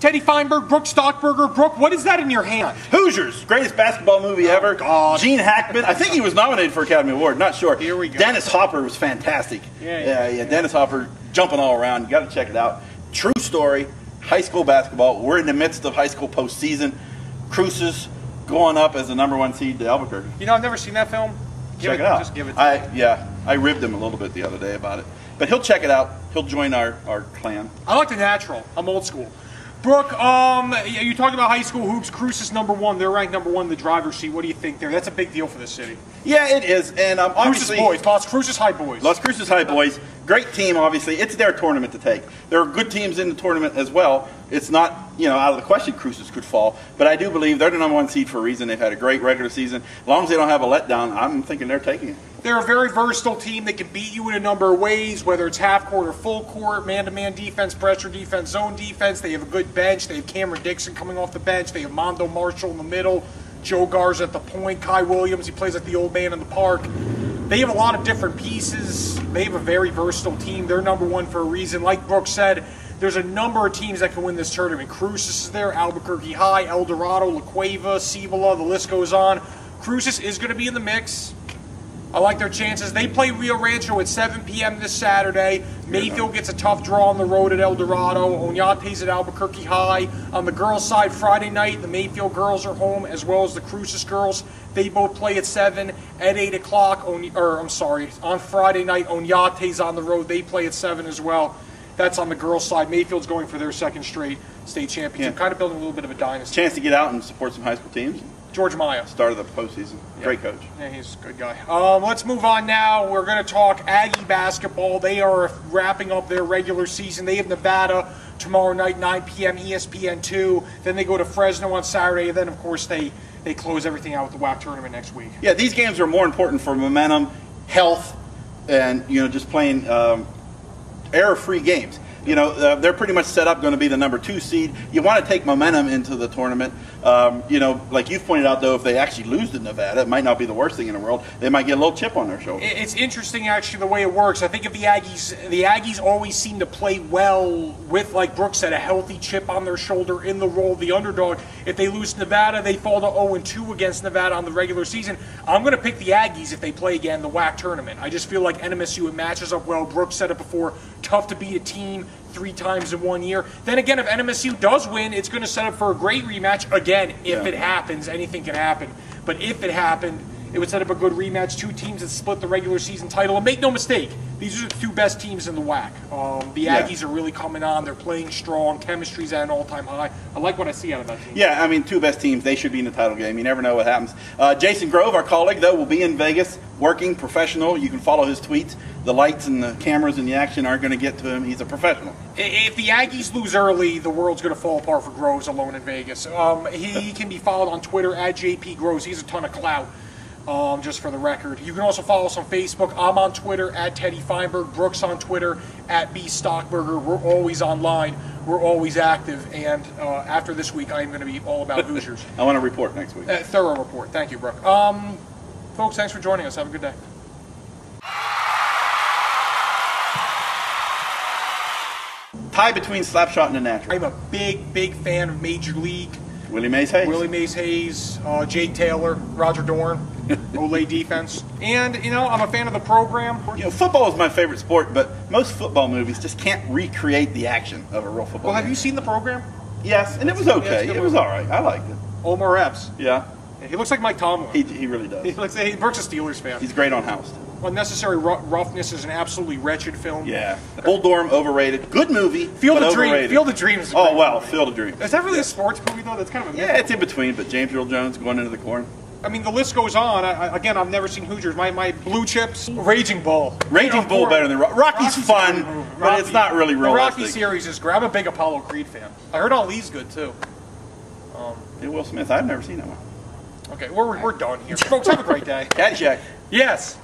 Teddy Feinberg, Brook Stockburger. Brook, what is that in your hand? Hoosiers, greatest basketball movie ever. God. Gene Hackman, I think he was nominated for Academy Award, not sure. Here we go. Dennis Hopper was fantastic. Yeah. Dennis Hopper jumping all around. You got to check it out. True story, high school basketball. We're in the midst of high school postseason. Cruces going up as the #1 seed to Albuquerque. You know, I've never seen that film. Check it out. Just give it to me. I ribbed him a little bit the other day about it. But he'll check it out. He'll join our clan. I like the natural. I'm old school. Brook, you talking about high school hoops. Cruces #1. They're ranked #1 in the driver's seat. What do you think there? That's a big deal for this city. Yeah, it is. And obviously, Cruces boys, Las Cruces High boys. Las Cruces High boys. Great team, obviously. It's their tournament to take. There are good teams in the tournament as well. It's not, out of the question Cruces could fall. But I do believe they're the #1 seed for a reason. They've had a great regular season. As long as they don't have a letdown, I'm thinking they're taking it. They're a very versatile team. They can beat you in a number of ways, whether it's half court or full court, man-to-man defense, pressure defense, zone defense. They have a good bench. They have Cameron Dixon coming off the bench. They have Mondo Marshall in the middle, Joe Garza at the point, Kai Williams, he plays like the old man in the park. They have a lot of different pieces. They have a very versatile team. They're #1 for a reason. Like Brook said, there's a number of teams that can win this tournament. Cruces is there, Albuquerque High, El Dorado, La Cueva, Cibola, the list goes on. Cruces is going to be in the mix. I like their chances. They play Rio Rancho at 7 p.m. this Saturday. Mayfield gets a tough draw on the road at El Dorado. Oñate's at Albuquerque High. On the girls' side, Friday night, the Mayfield girls are home, as well as the Cruces girls. They both play at 7. At 8 o'clock, on Friday night, Oñate's on the road. They play at 7 as well. That's on the girls' side. Mayfield's going for their second straight state championship. Kind of building a little bit of a dynasty. Chance to get out and support some high school teams. George Maya. Start of the postseason. Great coach. Yeah, he's a good guy. Let's move on now. We're going to talk Aggie basketball. They are wrapping up their regular season. They have Nevada tomorrow night, 9 p.m. ESPN2. Then they go to Fresno on Saturday. And then, of course, they close everything out with the WAC tournament next week. Yeah, these games are more important for momentum, health, and, just playing error-free games. They're pretty much set up going to be the #2 seed. You want to take momentum into the tournament. Like you've pointed out, though, if they actually lose to Nevada, it might not be the worst thing in the world. They might get a little chip on their shoulder. It's interesting, actually, the way it works. I think if the Aggies always seem to play well with, like Brook said, a healthy chip on their shoulder in the role of the underdog. If they lose to Nevada, they fall to 0-2 against Nevada on the regular season. I'm going to pick the Aggies if they play again the WAC tournament. I just feel like NMSU, it matches up well. Brook said it before, tough to beat a team 3 times in 1 year. Then again, if NMSU does win, it's going to set up for a great rematch. Again, if it happens, anything can happen. But if it happened, it would set up a good rematch. 2 teams that split the regular season title. And make no mistake, these are the 2 best teams in the WAC. The Aggies are really coming on. They're playing strong. Chemistry's at an all-time high. I like what I see out of that team. Yeah, 2 best teams. They should be in the title game. You never know what happens. Jason Grove, our colleague, though, will be in Vegas, working, professional. You can follow his tweets. The lights and the cameras and the action aren't going to get to him. He's a professional. If the Aggies lose early, the world's going to fall apart for Groves alone in Vegas. He can be followed on Twitter at JP Groves. He's a ton of clout, just for the record. You can also follow us on Facebook. I'm on Twitter at Teddy Feinberg. Brooks on Twitter at B Stockburger. We're always online. We're always active. And after this week, I am going to be all about Hoosiers. I want to report next week. Thorough report. Thank you, Brooke. Folks, thanks for joining us. Have a good day. Tie between Slapshot and the Natural. I'm a big fan of Major League. Willie Mays Hayes. Willie Mays Hayes, Jake Taylor, Roger Dorn, Olay defense. And, I'm a fan of the program. Football is my favorite sport, but most football movies just can't recreate the action of a real football Well, have you seen the program? Yes, and it was okay. It was all right. I liked it. Omar Epps. Yeah. He looks like Mike Tomlin. He really does. He Brooks a Steelers fan. He's great on House. Unnecessary Roughness is an absolutely wretched film. Yeah. Bull Durham, overrated. Good movie, Field of Dreams. Field of Dreams. Oh, well, Field of Dreams. Is that really a sports movie, though? That's kind of a Yeah, it's in between, but James Earl Jones going into the corn. I mean, the list goes on. Again, I've never seen Hoosiers. My blue chips, Raging Bull. Raging Bull better than Rocky's fun, but it's not really realistic. The Rocky series is great. I'm a big Apollo Creed fan. I heard Ali's good, too. Will Smith, I've never seen that one. Okay, we're done here. Folks, have a great day. Caddyshack. Yes.